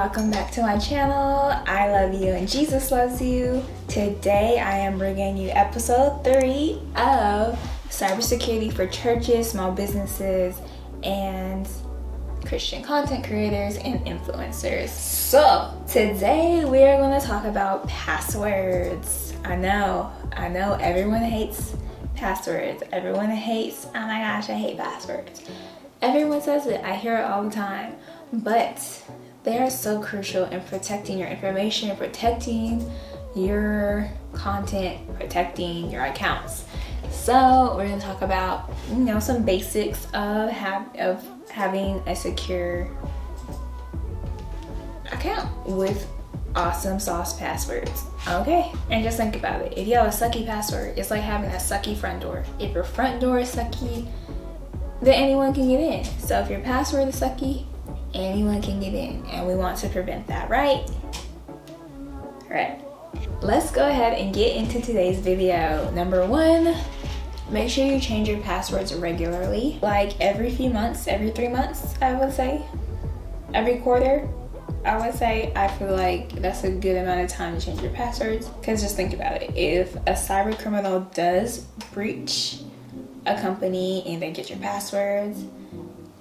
welcome back to my channel. I love you and Jesus loves you. Today I am bringing you episode 3 of Cybersecurity for churches, small businesses, and Christian content creators and influencers. So today we are going to talk about passwords. I know everyone hates passwords. Everyone hates, oh my gosh, I hate passwords. Everyone says it. I hear it all the time. But they are so crucial in protecting your information, protecting your content, protecting your accounts. So we're going to talk about, some basics of having a secure account with awesome sauce passwords. Okay, and just think about it. If you have a sucky password, it's like having a sucky front door. If your front door is sucky, then anyone can get in. So if your password is sucky, anyone can get in, and we want to prevent that, right? Alright, let's go ahead and get into today's video. Number 1, make sure you change your passwords regularly, like every few months, every 3 months, I would say, every quarter. I would say, I feel like that's a good amount of time to change your passwords, because just think about it. If a cyber criminal does breach a company and they get your passwords,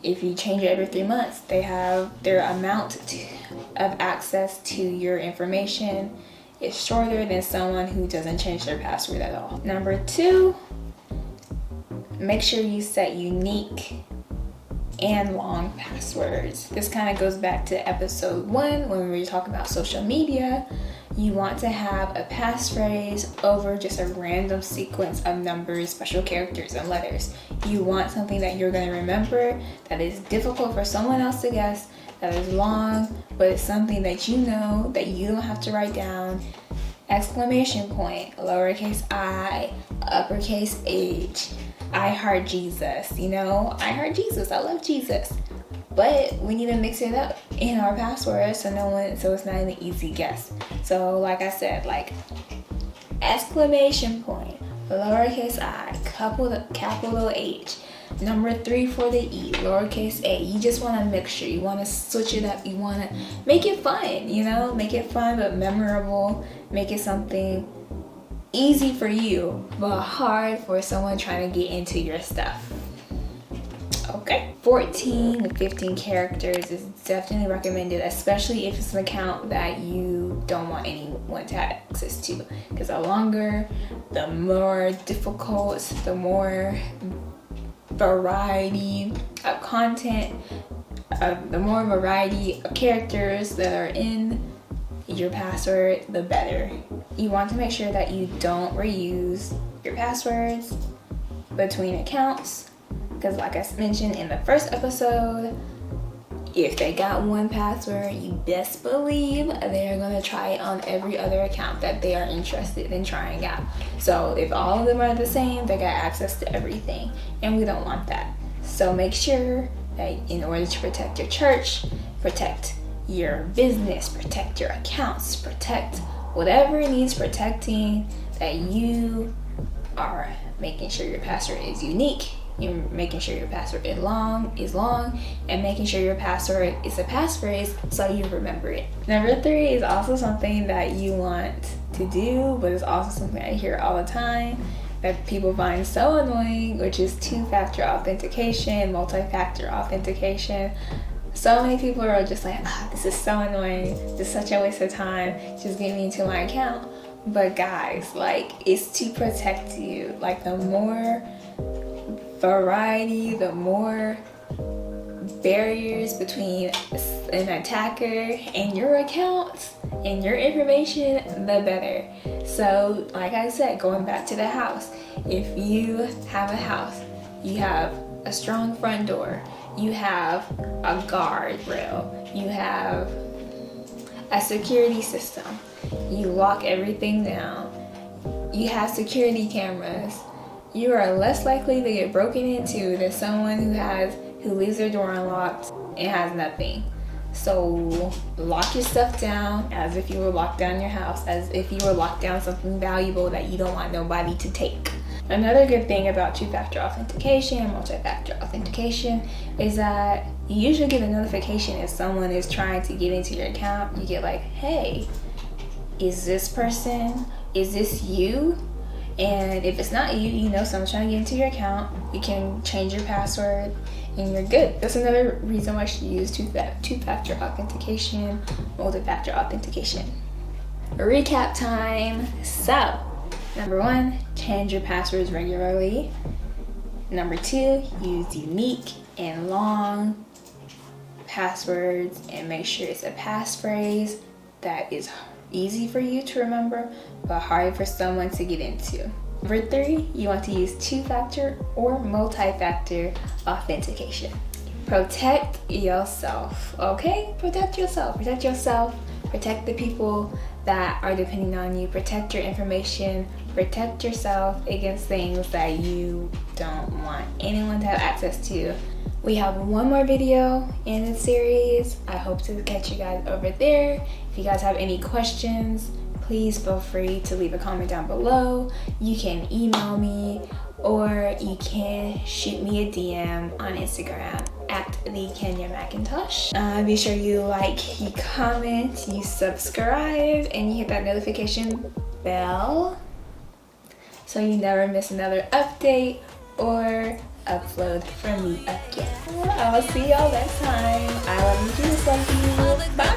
if you change it every 3 months, they have their amount of access to your information is shorter than someone who doesn't change their password at all. Number 2, make sure you set unique and long passwords. This kind of goes back to episode 1 when we were talking about social media. You want to have a passphrase over just a random sequence of numbers, special characters, and letters. You want something that you're going to remember, that is difficult for someone else to guess, that is long, but it's something that you know that you don't have to write down. Exclamation point, lowercase I, uppercase H. I heart Jesus, I heart Jesus, I love Jesus. But we need to mix it up in our password so it's not an easy guess. So like I said, like exclamation point, lowercase I, capital H, number 3 for the E, lowercase a. You just want a mixture. You want to switch it up. You want to make it fun, make it fun but memorable. Make it something easy for you but hard for someone trying to get into your stuff. Okay, 14 to 15 characters is definitely recommended, especially if it's an account that you don't want anyone to have access to, because the longer, the more difficult, the more variety of content, the more variety of characters that are in your password, the better. You want to make sure that you don't reuse your passwords between accounts, because like I mentioned in the first episode, if they got one password, you best believe they're going to try it on every other account that they are interested in trying out. So if all of them are the same, they got access to everything, and we don't want that. So make sure that in order to protect your church, protect your business, protect your accounts, protect whatever needs protecting, that you are making sure your password is unique. You're making sure your password is long, and making sure your password is a passphrase so you remember it. Number 3 is also something that you want to do, but it's also something I hear all the time that people find so annoying, which is two-factor authentication, multi-factor authentication. So many people are just like, this is so annoying, this is such a waste of time, just get me into my account. But guys, it's to protect you. The more variety, the more barriers between an attacker and your account and your information, the better. So like I said, going back to the house, if you have a house, you have a strong front door, you have a guardrail, you have a security system, you lock everything down, you have security cameras, you are less likely to get broken into than someone who leaves their door unlocked and has nothing. So lock your stuff down as if you were locked down your house, as if you were locked down something valuable that you don't want nobody to take. Another good thing about two-factor authentication and multi-factor authentication is that you usually get a notification if someone is trying to get into your account. You get like, hey, is this person, is this you? And if it's not you, you know someone's trying to get into your account, you can change your password and you're good. That's another reason why you should use two-factor authentication, multi-factor authentication. Recap time. So, number 1, change your passwords regularly. Number 2, use unique and long passwords and make sure it's a passphrase that is easy for you to remember but hard for someone to get into. Number 3, you want to use two-factor or multi-factor authentication. Protect yourself, okay? Protect yourself. Protect yourself. Protect the people that are depending on you. Protect your information. Protect yourself against things that you don't want anyone to have access to. We have one more video in this series. I hope to catch you guys over there. If you guys have any questions, please feel free to leave a comment down below. You can email me or you can shoot me a DM on Instagram at the Kenya Macintosh. Be sure you like, you comment, you subscribe, and you hit that notification bell so you never miss another update or upload from me again. I will see y'all next time. I love you, Jesus love you. Bye.